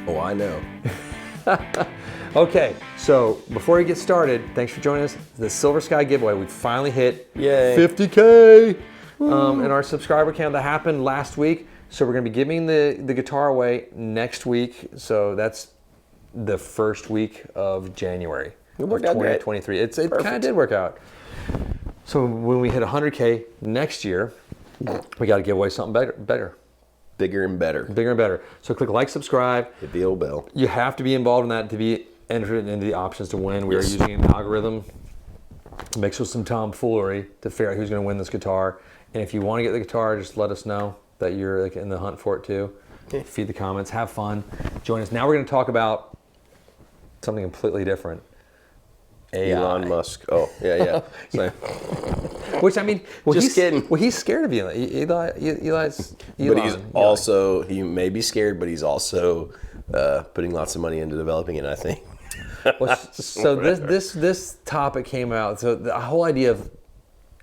Oh, I know. Okay, so before we get started, thanks for joining us. The Silver Sky giveaway, we finally hit Yay. 50K in our subscriber count. That happened last week. So we're going to be giving the guitar away next week. So that's the first week of January of 2023. It kind of did work out. So when we hit 100K next year, we got to give away something better. Bigger and better. Bigger and better. So click like, subscribe. Hit the old bell. You have to be involved in that to be entered into the options to win. We are using an algorithm mixed with some tomfoolery to figure out who's going to win this guitar. And if you want to get the guitar, just let us know that you're like in the hunt for it too. Feed the comments, have fun, join us. Now we're going to talk about something completely different. AI. Elon Musk. Oh, yeah. So, which I mean, just kidding. Well, he's scared of you. Eli's but he's also, he may be scared, but he's also putting lots of money into developing it, I think. Well, so this topic came out. So the whole idea of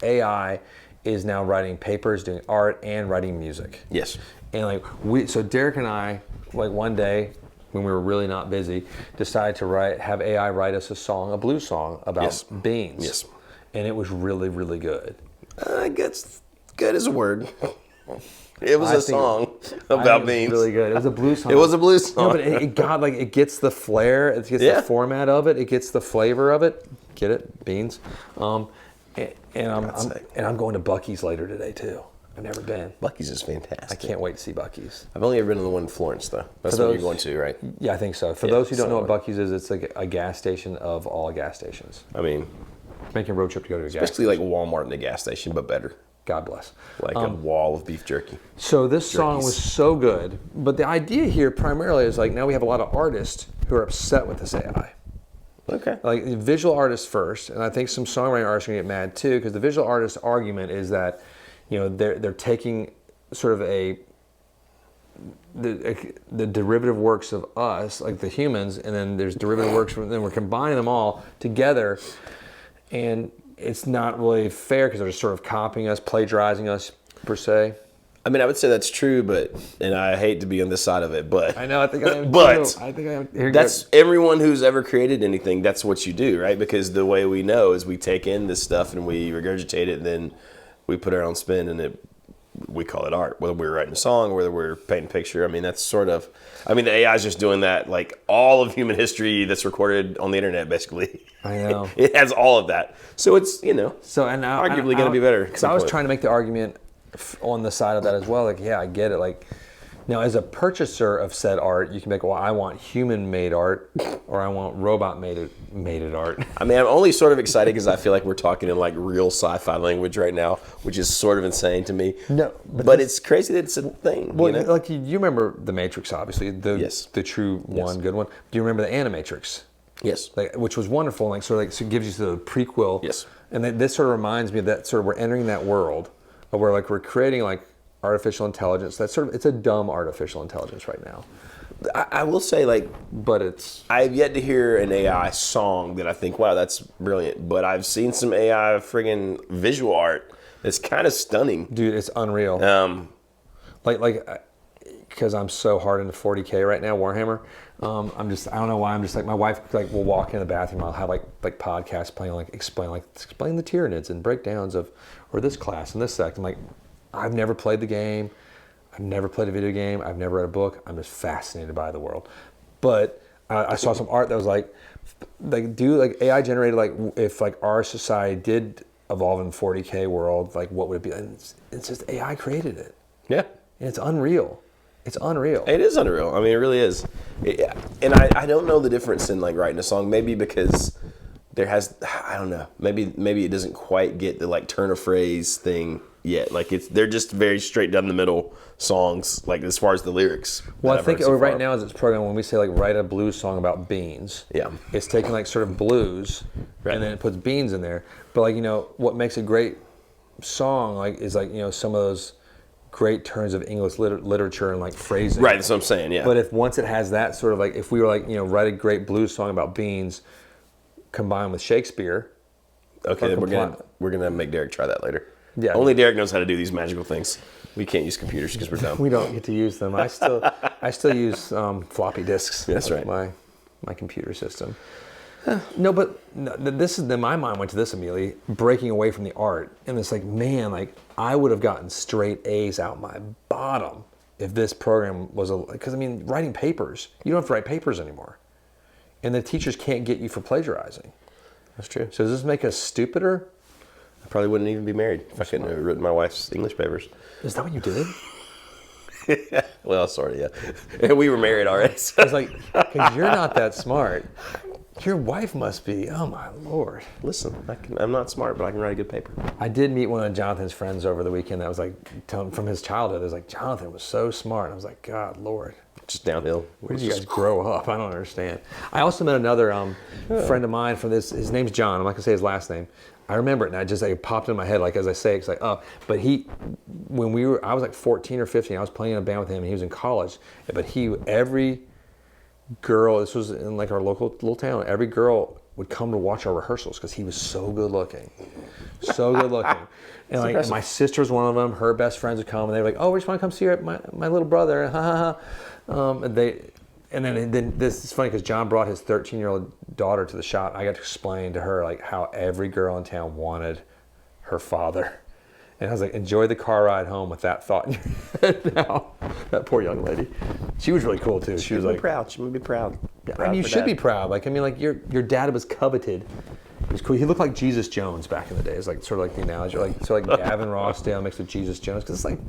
AI is now writing papers, doing art, and writing music. Yes. And so Derek and I, like one day when we were really not busy, decided to have AI write us a blues song about beans. Yes. And it was really, really good. I guess good is a word. It was a song about beans. Really good. It was a blues song. It was a blues song. No, but it gets the flair, it gets the format of it, it gets the flavor of it. Get it? Beans. And I'm going to Buc-ee's later today too. I've never been. Buc-ee's is fantastic. I can't wait to see Buc-ee's. I've only ever been to the one in Florence though. That's what you're going to, right? Yeah, I think so. For those who don't know what Buc-ee's is, it's like a gas station of all gas stations. I mean, making a road trip to go to a gas station. Basically like Walmart in a gas station, but better. God bless. Like a wall of beef jerky. So this song was so good, but the idea here primarily is now we have a lot of artists who are upset with this AI. Okay. Like visual artists first, and I think some songwriting artists are going to get mad too, because the visual artist argument is that, they're taking sort of the derivative works of us, like the humans, and then there's derivative works, and then we're combining them all together, and it's not really fair because they're just sort of copying us, plagiarizing us, per se. I mean, I would say that's true, and I hate to be on this side of it, but I know, I think I am but too. I think I am. That's everyone who's ever created anything. That's what you do, right? Because the way we know is we take in this stuff and we regurgitate it, and then we put our own spin, and we call it art. Whether we're writing a song, or whether we're painting a picture. I mean, that's the AI is just doing that. Like all of human history that's recorded on the internet, basically. I know it has all of that. So it's so and now arguably going to be better. Because I was trying to make the argument on the side of that as well. Like, yeah, I get it. Like, now as a purchaser of said art, you can make, well, I want human-made art, or I want robot-made art. I mean, I'm only sort of excited because I feel like we're talking in like real sci-fi language right now, which is sort of insane to me. No, but it's crazy that it's a thing. Well, like you remember The Matrix, obviously, the true one, good one. Do you remember the Animatrix? Yes. Which was wonderful, so it gives you the prequel. Yes. And this sort of reminds me of that we're entering that world where we're creating artificial intelligence. It's a dumb artificial intelligence right now. I will say but I've yet to hear an AI song that I think, wow, that's brilliant. But I've seen some AI friggin' visual art that's kind of stunning. Dude, it's unreal. Because I'm so hard into 40K right now, Warhammer. I don't know why, my wife will walk in the bathroom, I'll have podcasts playing, explain the Tyranids and breakdowns of, or this class and this sect. I'm like, I've never played the game, I've never played a video game, I've never read a book, I'm just fascinated by the world. But I saw some art that was AI generated, if our society did evolve in 40K world, what would it be? And it's just AI created it. Yeah. And it's unreal. It's unreal. It is unreal. I mean, it really is. And I don't know the difference in writing a song. Maybe because I don't know. Maybe it doesn't quite get the turn of phrase thing yet. They're just very straight down the middle songs. As far as the lyrics. Well, I think right now as it's programmed, when we say write a blues song about beans. Yeah. It's taking sort of blues, right, and then it puts beans in there. But what makes a great song is some of those great turns of English literature and phrasing. Right, that's what I'm saying, yeah. But if once it has that sort of if we were write a great blues song about beans combined with Shakespeare. Okay, then we're gonna make Derek try that later. Yeah. Only Derek knows how to do these magical things. We can't use computers because we're dumb. We don't get to use them. I still use floppy disks. That's right. My computer system. No, but this is, then my mind went to this immediately, breaking away from the art. And it's like, man, like I would have gotten straight A's out my bottom if this program was because I mean, writing papers, you don't have to write papers anymore. And the teachers can't get you for plagiarizing. That's true. So does this make us stupider? I probably wouldn't even be married if I couldn't have written my wife's English papers. Is that what you did? Well, sort of, yeah. And we were married already. So. I was like, because you're not that smart. Your wife must be. Oh my Lord! Listen, I'm not smart, but I can write a good paper. I did meet one of Jonathan's friends over the weekend. That was like from his childhood. It was like Jonathan was so smart. I was like, God, Lord, just downhill. Where did you guys grow up? I don't understand. I also met another friend of mine from this. His name's John. I'm not gonna say his last name. I remember it, and I just like, it popped in my head like as I say it. It's like, oh, but I was like 14 or 15. I was playing in a band with him, and he was in college. But every girl, this was in like our local little town, every girl would come to watch our rehearsals because he was so good looking. So good looking. And like my sister was one of them, her best friends would come and they were like, oh, we just want to come see my little brother. And then this is funny because John brought his 13-year-old daughter to the shop. I got to explain to her like how every girl in town wanted her father. And I was like, enjoy the car ride home with that thought in your head now. That poor young lady. She was really cool too. She was like proud. She would be proud. Yeah, I mean, you should be proud. Like, I mean, like your dad was coveted. He was cool. He looked like Jesus Jones back in the day. It's like sort of like the analogy, like Gavin Rossdale mixed with Jesus Jones, because it's like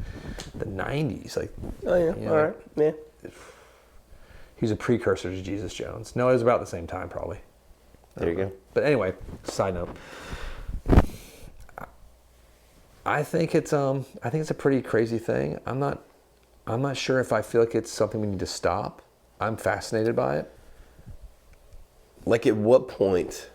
the '90s. Like, oh yeah, you know, all right, yeah. He was a precursor to Jesus Jones. No, it was about the same time, probably. There you go. But anyway, side note. I think it's a pretty crazy thing. I'm not sure if I feel like it's something we need to stop. I'm fascinated by it. Like at what point,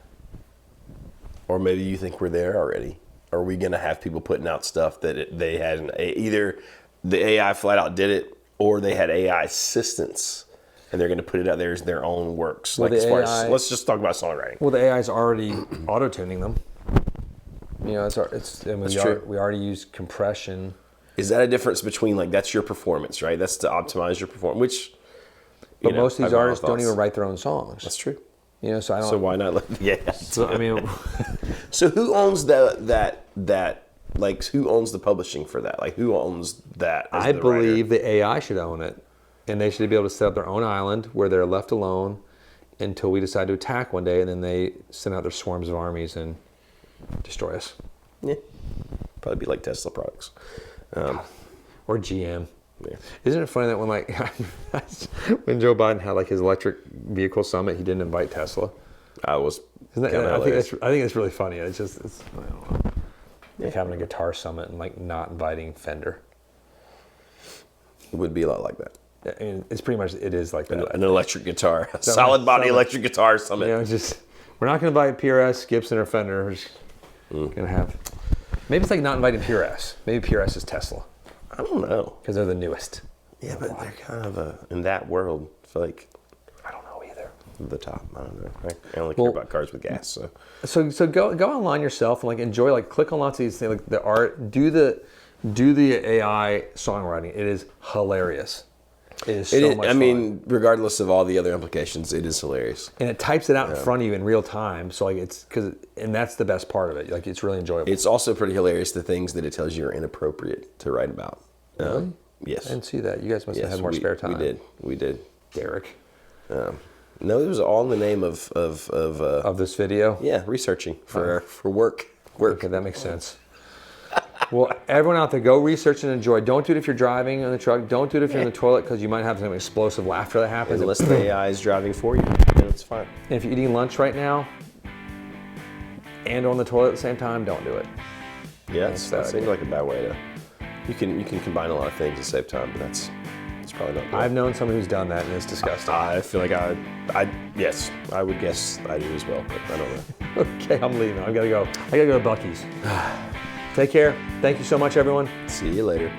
or maybe you think we're there already, are we going to have people putting out stuff that they had either the AI flat out did it or they had AI assistants and they're going to put it out there as their own works? Well, like as far as, let's just talk about songwriting. Well, the AI is already auto-tuning them. You know, we already use compression. Is that a difference between like that's your performance, right? That's to optimize your performance, which. But most of these artists don't even write their own songs. That's true. You know, so I don't. So why not let? Yeah. So I mean. So who owns that? Like who owns the publishing for that? Like who owns that? I believe the AI should own it, and they should be able to set up their own island where they're left alone until we decide to attack one day, and then they send out their swarms of armies and destroy us. Yeah. Probably be like Tesla products. Or GM. Yeah. Isn't it funny that when Joe Biden had like his electric vehicle summit, he didn't invite Tesla? I think it's really funny. It's I don't know. Like having a guitar summit and like not inviting Fender. It would be a lot like that. I mean, it's pretty much, it is like that. An electric guitar, a solid body electric guitar summit. You know, we're not going to invite PRS, Gibson, or Fender. We're just going to have, maybe it's like not inviting PRS. Maybe PRS is Tesla. I don't know. Because they're the newest. Yeah, but they're kind of in that world, I feel like. I don't know either. The top, I don't know. I only care about cars with gas, so go online yourself and like enjoy, like click on lots of these things, like the art, do the AI songwriting. It is hilarious. It is so much fun. I mean, regardless of all the other implications, it is hilarious. And it types it out in front of you in real time. So like and that's the best part of it. Like it's really enjoyable. It's also pretty hilarious the things that it tells you are inappropriate to write about. Really? Yes. I didn't see that. You guys must have had more spare time. We did. Derek. No, it was all in the name of this video. Yeah, researching for work. Okay, that makes sense. Well, everyone out there, go research and enjoy. Don't do it if you're driving in the truck. Don't do it if you're in the toilet because you might have some explosive laughter that happens. Unless the AI is driving for you, then it's fine. And if you're eating lunch right now and on the toilet at the same time, don't do it. Yeah, that seems like a bad way to. You can combine a lot of things and save time, but it's probably not good. I've known someone who's done that and it's disgusting. I feel like yes, I would guess I do as well, but I don't know. Okay, I'm leaving. I gotta go to Buc-ee's. Take care. Thank you so much, everyone. See you later.